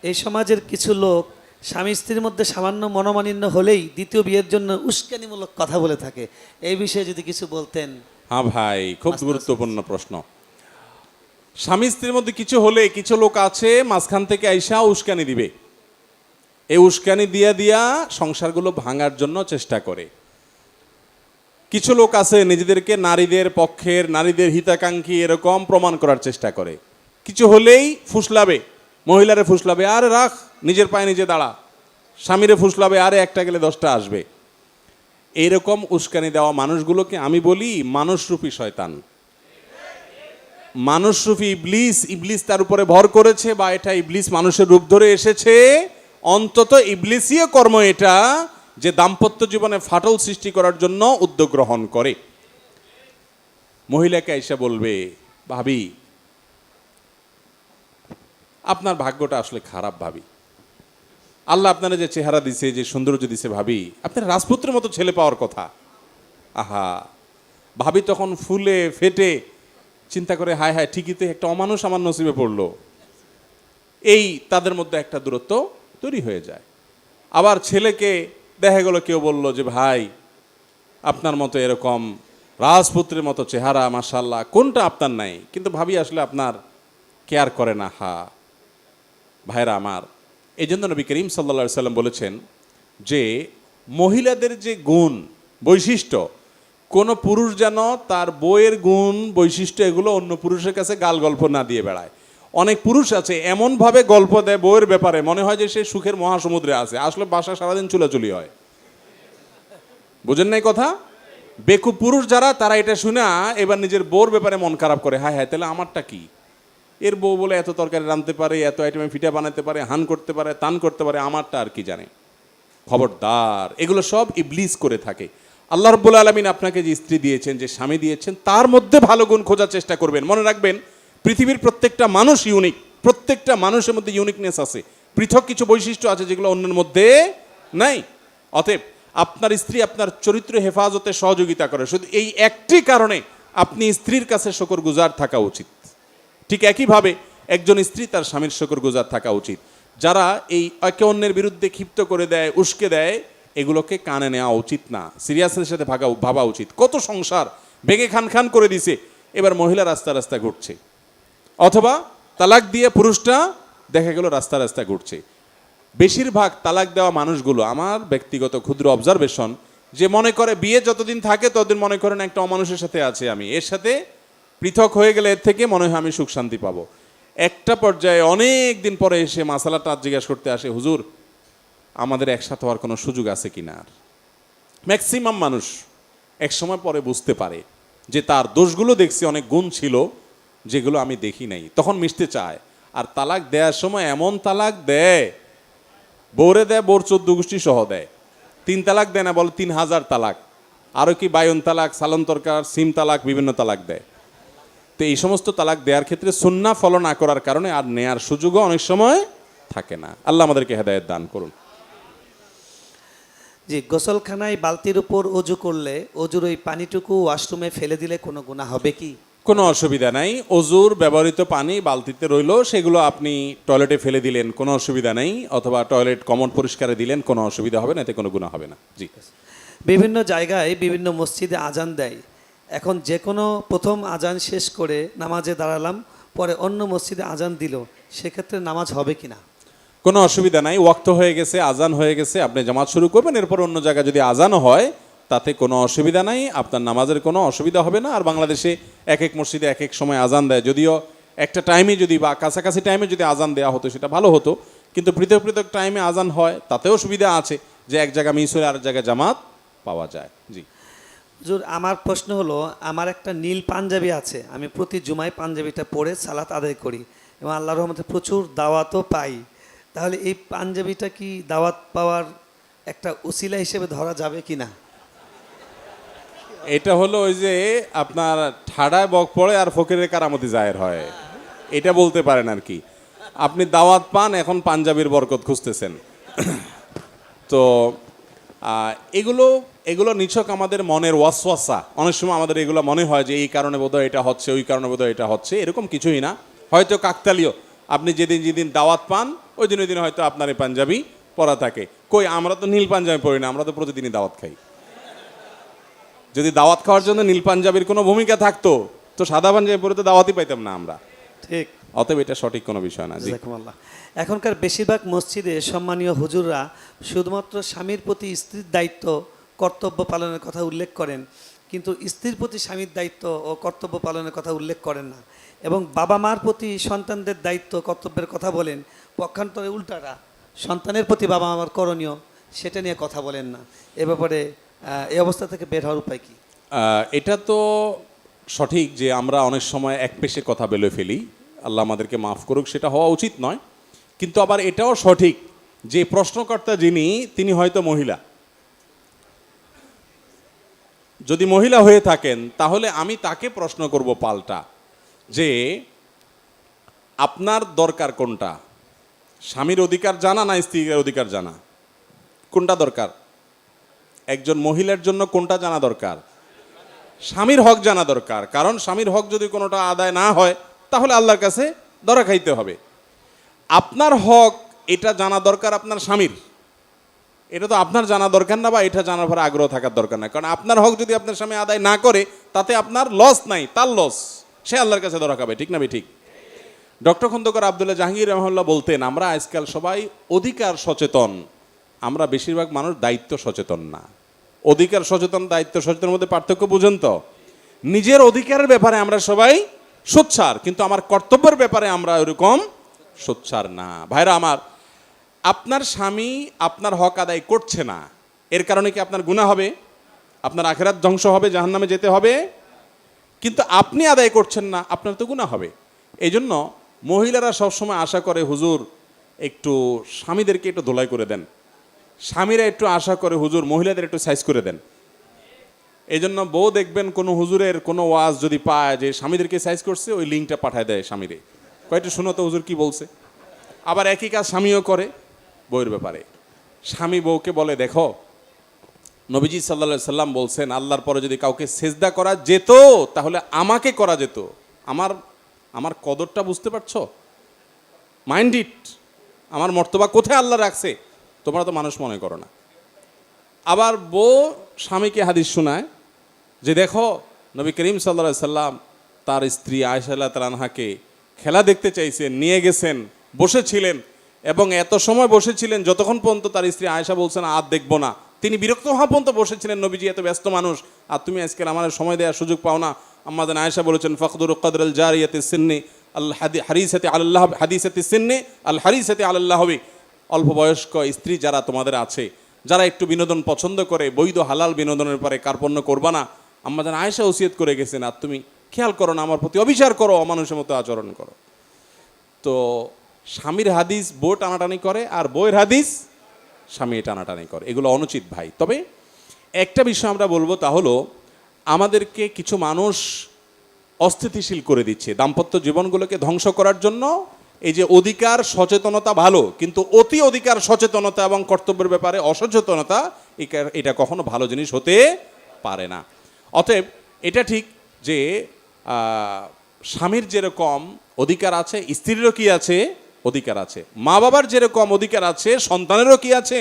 এই সমাজের কিছু লোক স্বামী স্ত্রীর মধ্যে সামান্য মনোমালিন্য হলেই দ্বিতীয় বিয়ের জন্য উস্কানিমূলক কথা বলে থাকে। এই বিষয়ে যদি কিছু বলতেন। হ্যাঁ ভাই, খুব গুরুত্বপূর্ণ প্রশ্ন। স্বামী স্ত্রীর মধ্যে কিছু হলে কিছু লোক আছে মাঝখান থেকে আইসা উস্কানি দিবে। এই উস্কানি দিয়া দিয়া সংসারগুলো ভাঙার জন্য চেষ্টা করে। কিছু লোক আছে নিজেদেরকে নারীদের পক্ষের, নারীদের হিতাকাঙ্ক্ষী এরকম প্রমাণ করার চেষ্টা করে। কিছু হলেই ফুসলাবে, মহিলারে ফুসলাবে, আরে রাখ, নিজের পায়ে নিজে দাঁড়া। স্বামীরে ফুসলাবে, আরে একটা গেলে 10টা আসবে। এইরকম উস্কানি দেওয়া মানুষগুলোকে আমি বলি মানুষরূপী শয়তান, মানুষরূপী ইবলিস। ইবলিস তার উপরে ভর করেছে, বা এটা ইবলিস মানুষের রূপ ধরে এসেছে। অন্তত ইবলিসীয় কর্ম এটা, যে দাম্পত্য জীবনে ফাটল সৃষ্টি করার জন্য উদ্যোগ গ্রহণ করে। মহিলাকে এসে বলবে, ভাবি আপনার ভাগ্যটা আসলে খারাপ ভাবি, আল্লাহ আপনারা যে চেহারা দিছে, যে সৌন্দর্য দিছে ভাবি, আপনার রাজপুত্রের মতো ছেলে পাওয়ার কথা। আহা, ভাবি তখন ফুলে ফেটে চিন্তা করে, হায় হায়, ঠিকই তো একটা অমানুষ আমার নসিবে পড়লো। এই তাদের মধ্যে একটা দূরত্ব তৈরি হয়ে যায়। আবার ছেলেকে দেখা গেল কেউ বলল যে ভাই আপনার মতো এরকম রাজপুত্রের মতো চেহারা, মাশাআল্লাহ, কোনটা আপনার নাই, কিন্তু ভাবি আসলে আপনার কেয়ার করে না। হা ভাইরা আমার, এই জন্য নবী করিম সাল্লাল্লাহু আলাইহি সাল্লাম বলেছেন যে মহিলাদের যে গুণ বৈশিষ্ট্য, কোনো পুরুষ যেন তার বউয়ের গুণ বৈশিষ্ট্য এগুলো অন্য পুরুষের কাছে গাল গল্প না দিয়ে বেড়ায়। অনেক পুরুষ আছে এমনভাবে গল্প দেয় বউয়ের ব্যাপারে, মনে হয় যে সে সুখের মহাসমুদ্রে আছে, আসলে বাসা সারাদিন চুলাচুলি হয়। বুঝেন নাই কথা? বেকুব পুরুষ যারা, তারা এটা শুনে এবার নিজের বউর ব্যাপারে মন খারাপ করে, হায় হায়, তাহলে আমারটা কি? এর বউ বলে এত তরকারি রাঁধতে পারে, এত আইটেমে ফিটা বানাতে পারে, হান করতে পারে, তান করতে পারে, আমারটা আর কি জানে? খবরদার, এগুলো সব ইবলিস করে থাকে। আল্লাহ রাব্বুল আলামিন আপনাকে যে স্ত্রী দিয়েছেন, যে স্বামী দিয়েছেন, তার মধ্যে ভালো গুণ খোঁজার চেষ্টা করবেন। মনে রাখবেন, পৃথিবীর প্রত্যেকটা মানুষ ইউনিক, প্রত্যেকটা মানুষের মধ্যে ইউনিকনেস আছে, পৃথক কিছু বৈশিষ্ট্য আছে যেগুলো অন্যের মধ্যে নাই। অতএব আপনার স্ত্রী আপনার চরিত্র হেফাজতে সহযোগিতা করে, শুধু এই একটি কারণে আপনি স্ত্রীর কাছে শুকরগুজার থাকা উচিত। ঠিক একইভাবে একজন স্ত্রী তার স্বামীর শুকরগুজার থাকা উচিত। যারা এই একে অন্যের বিরুদ্ধে ক্ষিপ্ত করে দেয়, উস্কে দেয়, এগুলোকে কানে নেওয়া উচিত না, সিরিয়াসের সাথে ভাবা উচিত। কত সংসার ভেঙে খান খান করে দিছে, এবার মহিলা রাস্তা রাস্তা ঘুরছে, অথবা তালাক দিয়ে পুরুষটা দেখা গেল রাস্তা রাস্তা ঘুরছে। বেশিরভাগ তালাক দেওয়া মানুষগুলো, আমার ব্যক্তিগত ক্ষুদ্র অবজারভেশন, যে মনে করে বিয়ে যতদিন থাকে ততদিন মনে করেন একটা অমানুষের সাথে আছে, আমি এর সাথে পৃথক হয়ে গেলে এর থেকে মনে হয় আমি সুখ শান্তি পাবো। একটা পর্যায়ে অনেক দিন পরে এসে মাসালাটা জিজ্ঞাসা করতে আসে, হুজুর আমাদের একসাথে হওয়ার কোনো সুযোগ আছে কিনা। আর ম্যাক্সিমাম মানুষ এক সময় পরে বুঝতে পারে যে তার দোষগুলো দেখছি, অনেক গুণ ছিল যেগুলো আমি দেখি নাই, তখন মিশতে চায়। আর তালাক দেওয়ার সময় এমন তালাক দেয়, বউরে দেয়, বোর 14 গোষ্ঠী সহ দেয়। 3 তালাক দেয় না, বলে 3000 তালাক, আরও কি বায়ন তালাক, সালন তরকার, সিম তালাক, বিভিন্ন তালাক দেয়। তো এই সমস্ত তালাক দেওয়ার ক্ষেত্রে সুন্নাহ ফলো না করার কারণে আর নেয়ার সুযোগও অনেক সময় থাকে না। আল্লাহ আমাদেরকে হেদায়েত দান করুন। জি, গোসলখানায় বালতির উপর অজু করলে অজুর ওই পানিটুকু ওয়াশরুমে ফেলে দিলে কোনো গুনাহ হবে কি? কোনো অসুবিধা নাই। অজুর ব্যবহৃত পানি বালতিতে রইল, সেগুলো আপনি টয়লেটে ফেলে দিলেন, কোনো অসুবিধা নেই, অথবা টয়লেট কমন পরিষ্কারে দিলেন, কোনো অসুবিধা হবে না, এতে কোনো গুনাহ হবে না। জি, বিভিন্ন জায়গায় বিভিন্ন মসজিদে আজান দেয়। এখন যে কোনো প্রথম আজান শেষ করে নামাজে দাঁড়ালাম, পরে অন্য মসজিদে আজান দিল, সেক্ষেত্রে নামাজ হবে কিনা? কোনো অসুবিধা নাই। ওয়াক্ত হয়ে গেছে, আজান হয়ে গেছে, আপনি জামাত শুরু করবেন, এরপর অন্য জায়গায় যদি আজানও হয় তাতে কোনো অসুবিধা নাই, আপনার নামাজের কোনো অসুবিধা হবে না। আর বাংলাদেশে এক এক মসজিদে এক এক সময় আজান দেয়, যদিও একটা টাইমে যদি বা কাছাকাছি টাইমে যদি আজান দেওয়া হতো সেটা ভালো হতো, কিন্তু পৃথক পৃথক টাইমে আজান হয়, তাতেও সুবিধা আছে যে এক জায়গা মিস হলে আরেক জায়গায় জামাত পাওয়া যায়। জি হুজুর, আমার প্রশ্ন হলো, আমার একটা নীল পাঞ্জাবি আছে, আমি প্রতি জুমায় পাঞ্জাবিটা পরে সালাত আদায় করি এবং আল্লাহর রহমতে প্রচুর দাওয়াতও পাই। তাহলে এই পাঞ্জাবিটা কি দাওয়াত পাওয়ার একটা উসিলা হিসেবে ধরা যাবে কি না? এটা হলো ওই যে আপনার ঠাড়ায় বক পড়ে আর ফকিরের কারামতি জায়ের হয়, এটা বলতে পারেন আর কি। আপনি দাওয়াত পান, এখন পাঞ্জাবির বরকত খুঁজতেছেন। তো এগুলো এগুলো নিছক আমাদের মনের ওয়াসওয়াসা। অনেক সময় আমাদের এগুলো মনে হয় যে এই কারণে বোধহয় এটা হচ্ছে, ওই কারণে বোধহয় এটা হচ্ছে, এরকম কিছুই না, হয়তো কাকতালীয়। আপনি যেদিন যেদিন দাওয়াত পান ওই দিন হয়তো আপনার এই পাঞ্জাবি পরা থাকে। কই, আমরা তো নীল পাঞ্জাবি পরি না, আমরা তো প্রতিদিনই দাওয়াত খাই। যদি দাওয়াত খাওয়ার জন্য নীল পাঞ্জাবির কোনো ভূমিকা থাকতো তো সাদা পাঞ্জাবি পরে তো দাওয়াতই পাইতাম না আমরা। ঠিক। অতএব এটা সঠিক কোনো বিষয় না। জি। জাযাকুমুল্লাহ। এখনকার বেশিরভাগ মসজিদে সম্মানীয় হুজুররা শুধুমাত্র স্বামীর প্রতি স্ত্রীর দায়িত্ব কর্তব্য পালনের কথা উল্লেখ করেন, কিন্তু স্ত্রীর প্রতি স্বামীর দায়িত্ব ও কর্তব্য পালনের কথা উল্লেখ করেন না, এবং বাবা মার প্রতি সন্তানদের দায়িত্ব কর্তব্যের কথা বলেন। পক্ষান্তরে উল্টারা সন্তানের প্রতি বাবা মার করণীয় সেটা নিয়ে কথা বলেন না। এ ব্যাপারে এই অবস্থা থেকে বের হওয়ার উপায় কি? এটা তো সঠিক যে আমরা অনেক সময় এক পেশে কথা বলে ফেলি, আল্লাহ আমাদেরকে মাফ করুক, সেটা হওয়া উচিত নয়। কিন্তু আবার এটাও সঠিক যে প্রশ্নকর্তা তিনি হয়তো মহিলা। যদি মহিলা হয়ে থাকেন তাহলে আমি তাকে প্রশ্ন করব পাল্টা, যে আপনার দরকার কোনটা? স্বামীর অধিকার জানা না স্ত্রীর অধিকার জানা? কোনটা দরকার? একজন মহিলার জন্য কোনটা জানা দরকার? স্বামীর হক জানা দরকার। কারণ স্বামীর হক যদি কোনোটা আদায় না হয় তাহলে আল্লাহর কাছে ধরা খাইতে হবে। আপনার হক এটা জানা দরকার আপনার স্বামীর, এটা তো আপনার জানা দরকার না, বা এটা জানার পরে আগ্রহ থাকার দরকার না। কারণ আপনার হক যদি আপনার স্বামী আদায় না করে তাতে আপনার লস নাই, তার লস, সে আল্লাহর কাছে ধরা খাবে। ঠিক না ঠিক? ডক্টর খন্দকার আব্দুল্লাহ জাহাঙ্গীর রহমাল্লাহ বলতেন, আমরা আজকাল সবাই অধিকার সচেতন, আমরা বেশিরভাগ মানুষ দায়িত্ব সচেতন না। অধিকার সচেতন দায়িত্ব সচেতনের মধ্যে পার্থক্য বুঝেন তো? নিজের অধিকারের ব্যাপারে আমরা সবাই সোচ্চার, কিন্তু আমার কর্তব্যের ব্যাপারে আমরা ওরকম সোচ্চার না। ভাইরা আমার, আপনার স্বামী আপনার হক আদায় করছে না, এর কারণে কি আপনার গুনাহ হবে? আপনার আখিরাত ধ্বংস হবে, জাহান্নামে যেতে হবে? কিন্তু আপনি আদায় করছেন না, আপনার তো গুনাহ হবে। এই জন্য মহিলারা সবসময় আশা করে, হুজুর একটু স্বামীদেরকে একটু ধোলাই করে দেন। স্বামীরা একটু আশা করে, হুজুর মহিলাদের একটু সাইজ করে দেন। এই জন্য বউ দেখবেন কোনো হুজুরের কোনো ওয়াজ যদি পায় যে স্বামীদেরকে সাইজ করছে, ওই লিঙ্কটা পাঠায় দেয় স্বামীরে, কয়েকটা শুনো তো হুজুর কি বলছে। আবার একই কাজ স্বামীও করে বউয়ের ব্যাপারে। স্বামী বউকে বলে, দেখো নবীজি সাল্লাল্লাহু সাল্লাম বলছেন, আল্লাহর পরে যদি কাউকে সেজদা করা যেত তাহলে আমাকে করা যেত। আমার কদরটা বুঝতে পারছো? মাইন্ড ইট, আমার মর্তবা কোথায় আল্লাহ রাখছে, তোমরা তো মানুষ মনে করো না। আবার বউ স্বামীকে হাদিস শোনায় যে দেখো নবী করিম সাল্লাল্লাহু আলাইহি সাল্লাম তার স্ত্রী আয়েশা রাদিয়াল্লাহু তাআলা আনহাকে খেলা দেখতে চাইছেন, নিয়ে গেছেন, বসেছিলেন, এবং এত সময় বসেছিলেন যতক্ষণ পর্যন্ত তার স্ত্রী আয়েশা বলছেন আর দেখবো না। তিনি বিরক্ত হওয়া পর্যন্ত বসেছিলেন, নবীজি এত ব্যস্ত মানুষ, আর তুমি আজকে আমার সময় দেওয়ার সুযোগ পাও না। আম্মাজান আয়েশা বলেছেন, ফাকদুর কদরুল জারিয়াতি সিন্নি আল হারিসাতি আলাল্লাহ হাদিসাতি সিন্নি আল হারিসাতি আলাল্লাহ হবে। অল্প বয়স্ক স্ত্রী যারা তোমাদের আছে, যারা একটু বিনোদন পছন্দ করে, বৈধ হালাল বিনোদনের পরে কার্পণ্য করবা না। আম্মাজান আয়েশা ওসিয়ত করে গেছেন, আর তুমি খেয়াল করো না, আমার প্রতি অবিচার করো, অমানুষের মতো আচরণ করো। তো স্বামীর হাদিস বউ টানাটানি করে, আর বউয়ের হাদিস স্বামী টানাটানি করে, এগুলো অনুচিত ভাই। তবে একটা বিষয় আমরা বলবো, তা হলো আমাদেরকে কিছু মানুষ অস্থিতিশীল করে দিচ্ছে দাম্পত্য জীবনগুলোকে ধ্বংস করার জন্য। এই যে অধিকার সচেতনতা ভালো, কিন্তু অতি অধিকার সচেতনতা এবং কর্তব্যের ব্যাপারে অসচেতনতা, এটা কখনো ভালো জিনিস হতে পারে না। অতএব এটা ঠিক যে স্বামীর যেরকম অধিকার আছে, স্ত্রীরও কি আছে? অধিকার আছে। মা বাবার যেরকম অধিকার আছে, সন্তানেরও কি আছে?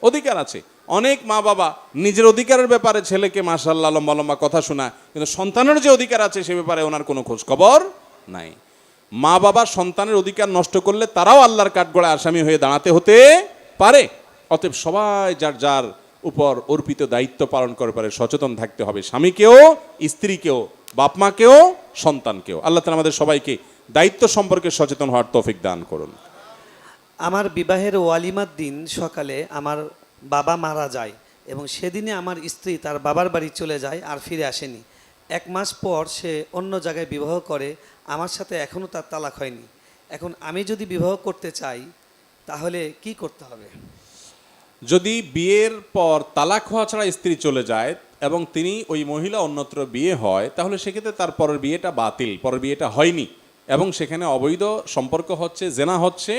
অধিকার আছে। অনেক মা বাবা নিজের অধিকারের ব্যাপারে ছেলেকে মাশাআল্লাহ লম্বা লম্বা কথা শোনায়, কিন্তু সন্তানের যে অধিকার আছে সে ব্যাপারে ওনার কোনো খোঁজ খবর নাই। মা বাবা সন্তানের অধিকার নষ্ট করলে তারাও আল্লাহর কাঠগড়ায় আসামি হয়ে দাঁড়াতে হতে পারে। অতএব সবাই যার যার উপর অর্পিত দায়িত্ব পালন করে পারে সচেতন থাকতে হবে, স্বামীকেও, স্ত্রীকেও, বাপ মাকেও, সন্তানকেও। আল্লাহ তাআলা আমাদের সবাইকে দায়িত্ব সম্পর্কে সচেতন হওয়ার তৌফিক দান করুন। আমার বিবাহের ওয়ালিমার দিন সকালে আমার বাবা মারা যায়, এবং সেদিনে আমার স্ত্রী তার বাবার বাড়ি চলে যায় আর ফিরে আসেনি। 1 মাস পর সে অন্য জায়গায় বিবাহ করে, আমার সাথে এখনও তার তালাক হয়নি। এখন আমি যদি বিবাহ করতে চাই তাহলে কি করতে হবে? যদি বিয়ের পর তালাক হওয়া ছাড়া স্ত্রী চলে যায় এবং তিনি ওই মহিলা অন্যত্র বিয়ে হয়, তাহলে সেক্ষেত্রে তার পরের বিয়েটা বাতিল, পরের বিয়েটা হয়নি, এবং সেখানে অবৈধ সম্পর্ক হচ্ছে, জেনা হচ্ছে,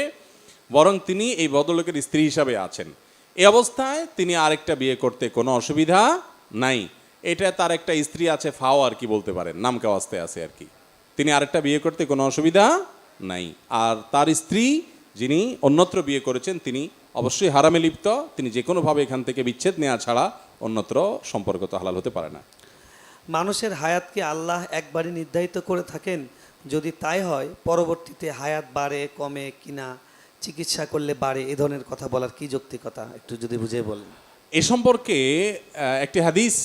বরং তিনি এই ভদ্রলোকের স্ত্রী হিসাবে আছেন। এই অবস্থায় তিনি আরেকটা বিয়ে করতে কোনো অসুবিধা নাই। এটা তার একটা স্ত্রী আছে, ফাও আর কি বলতে পারেন, নাম কাওয়াস্তে আছে আর কি। তিনি আরেকটা বিয়ে করতে কোনো অসুবিধা নাই। আর তার স্ত্রী যিনি অন্যত্র বিয়ে করেছেন তিনি অবশ্যই হারামে লিপ্ত, তিনি যে কোনোভাবে এখান থেকে বিচ্ছেদ নেওয়া ছাড়া অন্যত্র সম্পর্ক তো হালাল হতে পারে না। মানুষের হায়াত কি আল্লাহ একবারই নির্ধারিত করে থাকেন? যদি তাই হয় পরবর্তীতে হায়াত বাড়ে কমে কিনা, চিকিৎসা করলে বাড়ে, এ ধরনের কথা বলার কি যৌক্তিকতা একটু যদি বুঝিয়ে বলেন। এ সম্পর্কে একটি হাদিস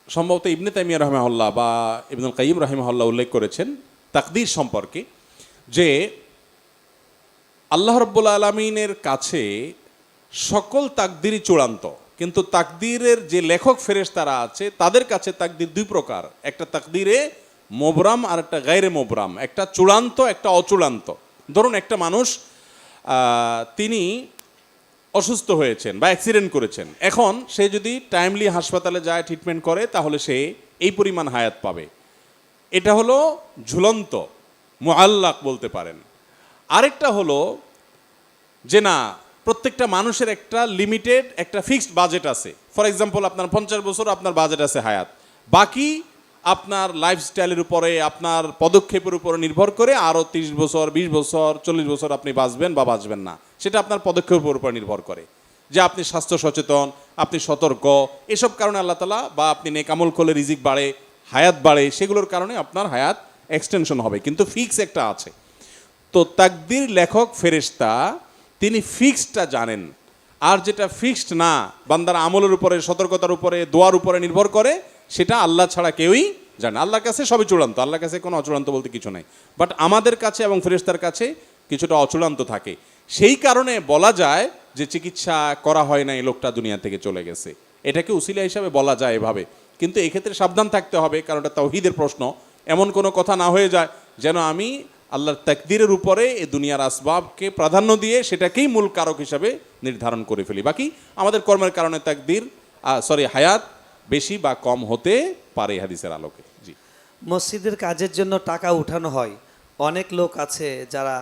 সম্ভবত ইবনে তাইমিয়া রাহিমাহুল্লাহ বা ইবনুল কাইয়িম রাহিমাহুল্লাহ উল্লেখ করেছেন তাকদীর সম্পর্কে, যে আল্লাহ রাব্বুল আলামিনের কাছে সকল তাকদীরই চূড়ান্ত, কিন্তু তাকদীরের যে লেখক ফেরেশতারা আছে তাদের কাছে তাকদীর দুই প্রকার, একটা তাকদীরে মোবরাম আর একটা গায়রে মোবরাম, একটা চূড়ান্ত একটা অচূড়ান্ত। ধরুন একটা মানুষ তিনি অসুস্থ হয়েছেন বা অ্যাক্সিডেন্ট করেছেন, এখন সে যদি টাইমলি হাসপাতালে যায় ট্রিটমেন্ট করে তাহলে সে এই পরিমাণ হায়াত পাবে, এটা হলো ঝুলন্ত মুআল্লাক বলতে পারেন। আরেকটা হলো যে না, প্রত্যেকটা মানুষের একটা লিমিটেড একটা ফিক্সড বাজেট আছে। ফর এক্সাম্পল আপনার 50 বছর আপনার বাজেট আছে হায়াত, বাকি আপনার লাইফস্টাইলের উপরে আপনার পদক্ষেপের উপরে নির্ভর করে আরও 30 বছর 20 বছর 40 বছর আপনি বাঁচবেন বা বাঁচবেন না, সেটা আপনার পদক্ষেপের উপর নির্ভর করে, যে আপনি স্বাস্থ্য সচেতন, আপনি সতর্ক, এসব কারণে আল্লাহ তাআলা, বা আপনি নেক আমল করলে রিজিক বাড়ে, হায়াত বাড়ে, সেগুলোর কারণে আপনার হায়াত এক্সটেনশন হবে, কিন্তু ফিক্স একটা আছে। তো তাকদীর লেখক ফেরেশতা তিনি ফিক্সডটা জানেন, আর যেটা ফিক্সড না, বান্দার আমলের উপরে, সতর্কতার উপরে, দোয়ার উপরে নির্ভর করে, সেটা আল্লাহ ছাড়া কেউই জানে। আল্লাহর কাছে সবই চূড়ান্ত, আল্লাহর কাছে কোনো অচূড়ান্ত বলতে কিছু নাই, বাট আমাদের কাছে এবং ফেরেশতার কাছে কিছুটা অচূড়ান্ত থাকে। সেই কারণে বলা যায় যে চিকিৎসা করা হয় না, এই লোকটা দুনিয়া থেকে চলে গেছে, এটাকে উসিলা হিসাবে বলা যায় এভাবে। কিন্তু এক্ষেত্রে সাবধান থাকতে হবে, কারণ এটা তাওহীদের প্রশ্ন, এমন কোনো কথা না হয়ে যায় যেন আমি আল্লাহর তাকদীরের উপরে এই দুনিয়ার আসবাবকে প্রাধান্য দিয়ে সেটাকেই মূল কারক হিসাবে নির্ধারণ করে ফেলি। বাকি আমাদের কর্মের কারণে তাকদীর হায়াত বেশি বা কম হতে পারে হাদিসের আলোকে। জি, মসজিদের কাজের জন্য টাকা উঠানো হয়, অনেক লোক আছে যারা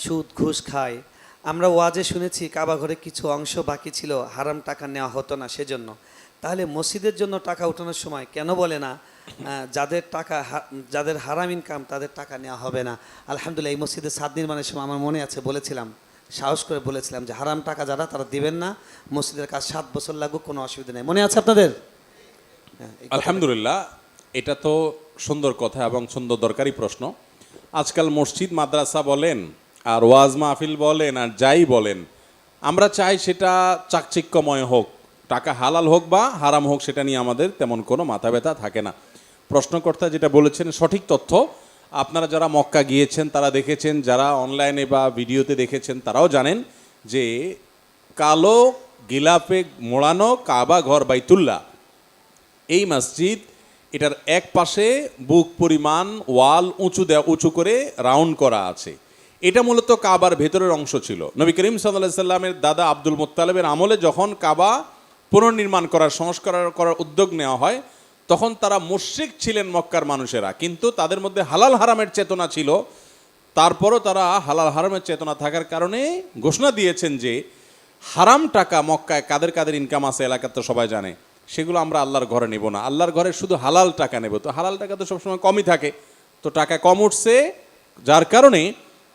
সুদ ঘুষ খায়। আমরা ওয়াজে শুনেছি কাবা ঘরে কিছু অংশ বাকি ছিল, হারাম টাকা নেওয়া হতো না সেজন্য। তাহলে মসজিদের জন্য টাকা উঠানোর সময় কেন বলে না যাদের হারাম ইনকাম তাদের টাকা নেওয়া হবে না? আলহামদুলিল্লাহ, এই মসজিদের ছাদ নির্মাণের সময় আমার মনে আছে বলেছিলাম, সাহস করে বলেছিলাম যে হারাম টাকা যারা তারা দিবেন না, মসজিদের কাজ 7 বছর লাগুক, কোনো অসুবিধা নেই। মনে আছে আপনাদের? আলহামদুলিল্লাহ, এটা তো সুন্দর কথা এবং সুন্দর দরকারি প্রশ্ন। আজকাল মসজিদ মাদ্রাসা বলেন আর ওয়াজ মাহফিল বলেন আর যাই বলেন, আমরা চাই সেটা চাকচিক্যময় হোক, টাকা হালাল হোক বা হারাম হোক, সেটা নিয়ে আমাদের তেমন কোনো মাথা ব্যথা থাকে না। প্রশ্নকর্তা যেটা বলেছেন সঠিক তথ্য। আপনারা যারা মক্কা গিয়েছেন তারা দেখেছেন, যারা অনলাইনে বা ভিডিওতে দেখেছেন তারাও জানেন যে কালো গিলাপে মোড়ানো কাবা ঘর বাইতুল্লাহ, এই মসজিদ, এটার এক পাশে বুক পরিমাণ ওয়াল উঁচু করে রাউন্ড করা আছে। এটা মূলত কাবার ভেতরের অংশ ছিল। নবী করিম সাল্লাল্লাহু আলাইহি সাল্লামের দাদা আব্দুল মুত্তালিবের আমলে যখন কাবা পুনর্নির্মাণ সংস্কার করার উদ্যোগ নেওয়া হয়, তখন তারা মুশরিক ছিলেন মক্কার মানুষেরা, কিন্তু তাদের মধ্যে হালাল হারামের চেতনা ছিল। তারপরও তারা হালাল হারামের চেতনা থাকার কারণে ঘোষণা দিয়েছেন যে হারাম টাকা মক্কায় কাদের কাদের ইনকাম আছে এলাকার তো সবাই জানে, সেগুলো আমরা আল্লাহর ঘরে নেব না, আল্লাহর ঘরে শুধু হালাল টাকা নেব। তো হালাল টাকা তো সবসময় কমই থাকে, তো টাকা কম উঠছে, যার কারণে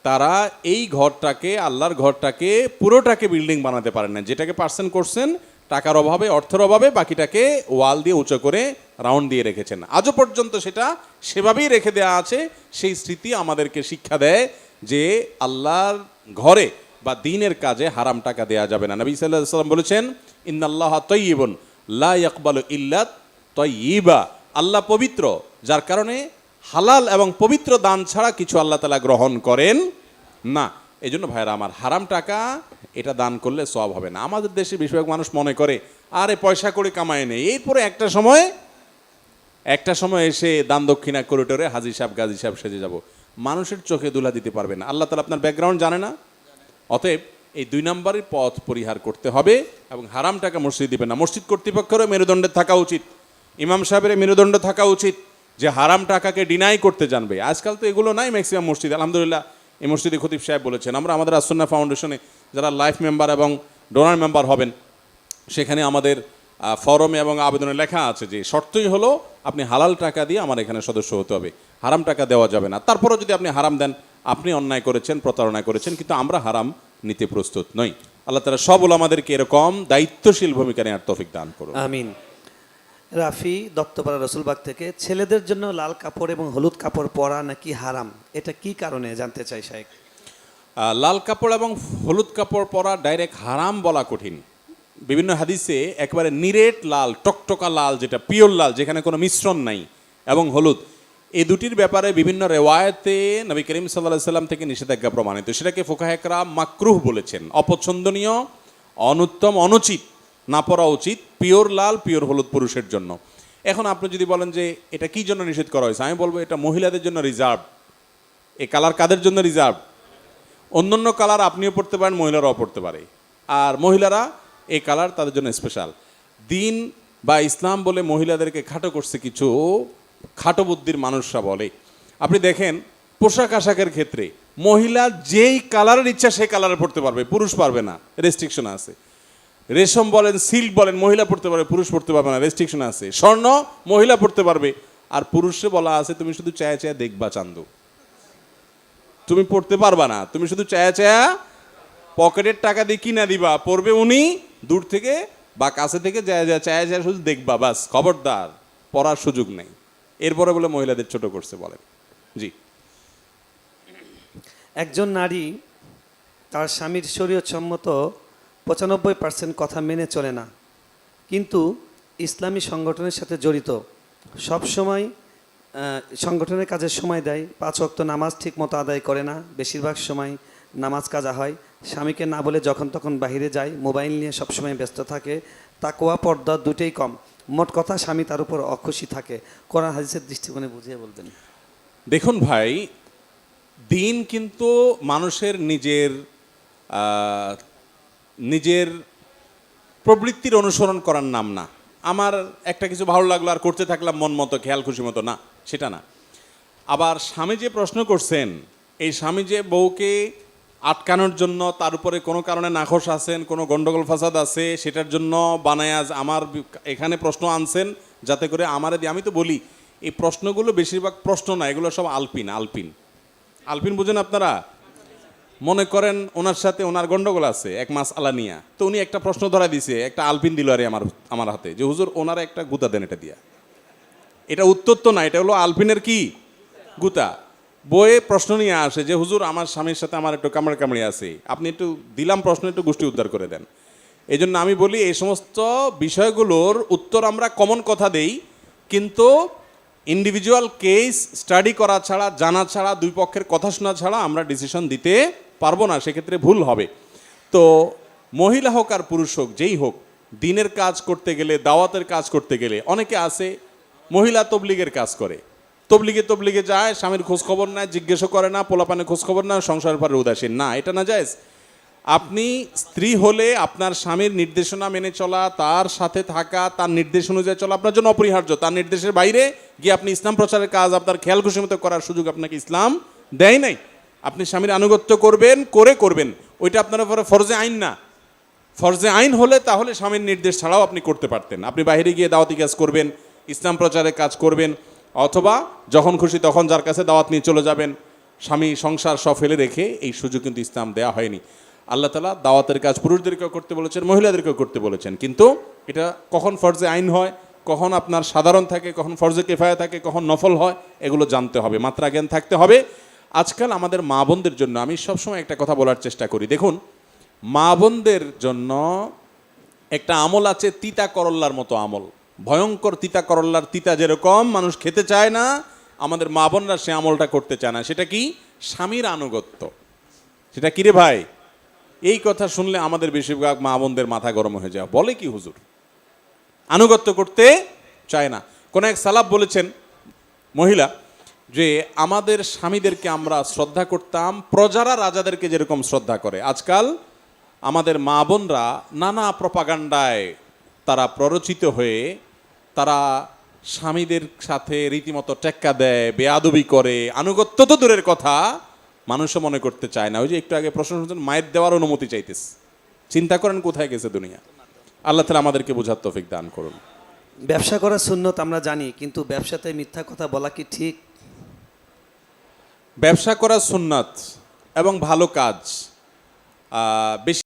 তারা এই ঘরটাকে, আল্লাহর ঘরটাকে পুরোটাকে বিল্ডিং বানাতে পারেন না, যেটাকে পার্সেন্ট করছেন টাকার অভাবে, অর্থের অভাবে, বাকিটাকে ওয়াল দিয়ে উঁচু করে রাউন্ড দিয়ে রেখেছেন। আজও পর্যন্ত সেটা সেভাবেই রেখে দেওয়া আছে। সেই স্মৃতি আমাদেরকে শিক্ষা দেয় যে আল্লাহর ঘরে বা দ্বীনের কাজে হারাম টাকা দেওয়া যাবে না। নবী সাল্লাল্লাহু আলাইহি ওয়াসাল্লাম বলেছেন, ইন্নাল্লাহা তাইয়্যিবুন লা ইয়াকবালু ইল্লা তাইয়্যিবা, আল্লাহ পবিত্র, যার কারণে হালাল এবং পবিত্র দান ছাড়া কিছু আল্লাহ তাআলা গ্রহণ করেন না। এই জন্য ভাইরা আমার, হারাম টাকা এটা দান করলে সওয়াব হবে না। আমাদের দেশে বেশিরভাগ মানুষ মনে করে আরে পয়সা করে কামায় নেই, এরপরে একটা সময় এসে দান দক্ষিণা করিডোরে হাজি সাহেব গাজী সাহেব সেজে যাব, মানুষের চোখে দুলা দিতে পারবে না। আল্লাহ তাআলা আপনার ব্যাকগ্রাউন্ড জানে না। অতএব এই 2 নম্বরের পথ পরিহার করতে হবে এবং হারাম টাকা মসজিদ দিবেন না। মসজিদ কর্তৃপক্ষেরও মেরুদণ্ডে থাকা উচিত, ইমাম সাহেবের মেরুদণ্ড থাকা উচিত যে হারাম টাকাকে ডিনাই করতে জানবে। আজকাল তো এগুলো নাই ম্যাক্সিমাম মসজিদ। আলহামদুলিল্লাহ, এই মসজিদে খতিব সাহেব বলেছেন, আমরা আমাদের আসুন্নাহ ফাউন্ডেশনে যারা লাইফ মেম্বার এবং ডোনার মেম্বার হবেন, সেখানে আমাদের ফরমে এবং আবেদনে লেখা আছে যে শর্তই হলো আপনি হালাল টাকা দিয়ে আমার এখানে সদস্য হতে হবে, হারাম টাকা দেওয়া যাবে না। তারপরও যদি আপনি হারাম দেন, আপনি অন্যায় করেছেন, প্রতারণা করেছেন, কিন্তু আমরা হারাম নিতে প্রস্তুত নই। আল্লাহ তাআলা সব ওলামাদেরকে এরকম দায়িত্বশীল ভূমিকা নেওয়ার তৌফিক দান করুন। আমিন। রাফি দত্তপাড়া রসুলবাগ থেকে, ছেলেদের জন্য লাল কাপড় এবং হলুদ কাপড় পরা নাকি হারাম, এটা কি কারণে জানতে চাই শাইখ? লাল কাপড় এবং হলুদ কাপড় পরা ডাইরেক্ট হারাম বলা কঠিন। বিভিন্ন হাদিসে একেবারে নিরেট লাল, টকটকা লাল, যেটা পিওর লাল, যেখানে কোনো মিশ্রণ নাই, এবং হলুদ, এই দুটির ব্যাপারে বিভিন্ন রেওয়ায়েতে নবী করিম সাল্লাল্লাহু আলাইহি সাল্লাম থেকে নিষেধাজ্ঞা প্রমাণিত। সেটাকে ফুকাহে কেরাম মাকরুহ বলেছেন, অপছন্দনীয়, অনুত্তম, অনুচিত, না পরা উচিত। পিওর লাল, পিওর হলুদ পুরুষের জন্য। এখন আপনি যদি বলেন যে এটা কি জন্য নিষেধ করা হয়েছে, আমি বলবো এটা মহিলাদের জন্য রিজার্ভ। এই কালার কাদের জন্য রিজার্ভ? অন্যান্য কালার আপনিও পড়তে পারেন, মহিলারাও পড়তে পারে, আর মহিলারা এই কালার তাদের জন্য স্পেশাল। দিন বা ইসলাম বলে মহিলাদেরকে খাটো করছে কিছু খাটো বুদ্ধির মানুষরা বলে। আপনি দেখেন পোশাক আশাকের ক্ষেত্রে মহিলা যেই কালারের ইচ্ছা সেই কালারে পড়তে পারবে, পুরুষ পারবে না, রেস্ট্রিকশন আছে। রেশম বলেন, সিল্ক বলেন, মহিলা পড়তে পারবে, পুরুষ পড়তে পারবে না, রেস্ট্রিকশন আছে। স্বর্ণ মহিলা পড়তে পারবে, আর পুরুষে বলা আছে তুমি শুধু চায়া চায়া দেখবা চান্দু, তুমি পড়তে পারবা না, তুমি শুধু চায়া চায়া পকেটের টাকা দিয়ে কিনা দিবা, পড়বে উনি দূর থেকে বা কাছে থেকে চায়া চায়া চায়া শুধু দেখবা, বাস, খবরদার, পড়ার সুযোগ নেই। এরপরে বলে মহিলাদের ছোট করছে বলেন। জি। একজন নারী তার স্বামীর শরীয়তসম্মত 95% কথা মেনে চলে না, কিন্তু ইসলামী সংগঠনের সাথে জড়িত, সব সময় সংগঠনের কাজে সময় দেয়, 5 ওয়াক্ত নামাজ ঠিক মতো আদায় করে না, বেশিরভাগ সময় নামাজ কাজা হয়, স্বামীকে না বলে যখন তখন বাইরে যায়, মোবাইল নিয়ে সবসময় ব্যস্ত থাকে, তাকওয়া পর্দা দুটোই কম। মোট কথা স্বামী তার উপর অখুশি থাকে। কোরআন হাদিসের দৃষ্টিকোণে বুঝিয়ে বলবেন। দেখুন ভাই, দিন কিন্তু মানুষের নিজের প্রবৃত্তির অনুসরণ করার নাম না। আমার একটা কিছু ভালো লাগলো আর করতে থাকলাম মন মতো, খেয়াল খুশি মতো, না, সেটা না। আবার স্বামী যে প্রশ্ন করছেন, এই স্বামী যে বউকে আটকানোর জন্য তার উপরে কোনো কারণে নাখোশ আছেন, কোনো গন্ডগোল ফাসাদ আছে, সেটার জন্য বানায় আজ আমার এখানে প্রশ্ন আনছেন যাতে করে আমারে দিয়ে, আমি তো বলি এই প্রশ্নগুলো বেশিরভাগ প্রশ্ন না, এগুলো সব আলপিন। আলপিন আলপিন বুঝেন আপনারা? মনে করেন ওনার সাথে ওনার গন্ডগোল আছে এক মাস আলানিয়া, তো উনি একটা প্রশ্ন ধরা দিছে, একটা আলপিন দিল আরে আমার হাতে, যে হুজুর ওনারা একটা গুতা দেন এটা দিয়া। এটা উত্তর তো না, এটা হলো আলপিনের কি গুতা। বইয়ে প্রশ্ন নিয়ে আসে যে হুজুর আমার স্বামীর সাথে আমার একটু কামড়ি আছে, আপনি একটু দিলাম প্রশ্ন, একটু গোষ্ঠী উদ্ধার করে দেন। এই জন্য আমি বলি এই সমস্ত বিষয়গুলোর উত্তর আমরা কমন কথা দেই, কিন্তু ইন্ডিভিজুয়াল কেস স্টাডি করা ছাড়া, জানা ছাড়া, দুই পক্ষের কথা শোনা ছাড়া আমরা ডিসিশন দিতে পারবো না, সেক্ষেত্রে ভুল হবে। তো মহিলা হোক আর পুরুষ হোক, যেই হোক, দিনের কাজ করতে গেলে, দাওয়াতের কাজ করতে গেলে, অনেকে আছে মহিলা তবলিগের কাজ করে, তবলিগে যায়, স্বামীর খোঁজ খবর নেয়, জিজ্ঞেসও করে না, পোলাপানের খোঁজ খবর না, সংসারের পরে উদাসীন, না, এটা না জায়েজ। আপনি স্ত্রী হলে আপনার স্বামীর নির্দেশনা মেনে চলা, তার সাথে থাকা, তার নির্দেশ অনুযায়ী চলা আপনার জন্য অপরিহার্য। তার নির্দেশের বাইরে গিয়ে আপনি ইসলাম প্রচারের কাজ আপনার খেয়াল খুশি মতো করার সুযোগ আপনাকে ইসলাম দেয় নাই। আপনি স্বামীর আনুগত্য করবেন, ওইটা আপনার উপরে ফরজে আইন না। ফরজে আইন হলে তাহলে স্বামীর নির্দেশ ছাড়াও আপনি করতে পারতেন। আপনি বাইরে গিয়ে দাওয়াতি কাজ করবেন, ইসলাম প্রচারের কাজ করবেন, অথবা যখন খুশি তখন যার কাছে দাওয়াত নিয়ে চলে যাবেন। স্বামী সংসার সব ফেলে রেখে এই সুযোগ কিন্তু ইসলাম দেয়া হয়নি। আল্লাহ তাআলা দাওয়াতের কাজ পুরুষদেরকেও করতে বলেছেন, মহিলাদেরকেও করতে বলেছেন, কিন্তু এটা কখন ফরজে আইন হয়, কখন আপনার সাধারণ থাকে, কখন ফরজে কিফায়া থাকে, কখন নফল হয়, এগুলো জানতে হবে, মাত্রা জ্ঞান থাকতে হবে। আজকাল আমাদের মা বোনদের জন্য আমি সবসময় একটা কথা বলার চেষ্টা করি। দেখুন, মা বোনদের জন্য একটা আমল আছে, তিতা করল্লার মতো আমল, ভয়ঙ্কর তিতা করল্লার তিতা যেরকম মানুষ খেতে চায় না, আমাদের মা বোনরা সে আমলটা করতে চায় না। সেটা কি? স্বামীর আনুগত্য। সেটা কি রে ভাই? এই কথা শুনলে আমাদের বেশিরভাগ মা বোনদের মাথা গরম হয়ে যায়, বলে কি হুজুর, আনুগত্য করতে চায় না। কোন এক সালাফ বলেছেন মহিলা, যে আমাদের স্বামীদেরকে আমরা শ্রদ্ধা করতাম প্রজারা রাজাদেরকে যেরকম শ্রদ্ধা করে। আজকাল আমাদের মা বোনরা নানা প্রপাগান্ডায় তারা প্ররোচিত হয়ে তারা স্বামীদের সাথে রীতিমতো টেক্কা দেয়, বেয়াদবি করে, আনুগত্য তো দূরের কথা, মানুষও মনে করতে চায় না। ওই যে একটু আগে প্রশ্ন শুনছেন, মায়ের দেওয়ার অনুমতি চাইতেছে। চিন্তা করেন কোথায় গেছে দুনিয়া। আল্লাহ তাআলা আমাদেরকে বোঝার তৌফিক দান করুন। ব্যবসা করা সুন্নত আমরা জানি, কিন্তু ব্যবসাতে মিথ্যা কথা বলা কি ঠিক? ব্যবসা করা সুন্নাত এবং ভালো কাজ, বেশি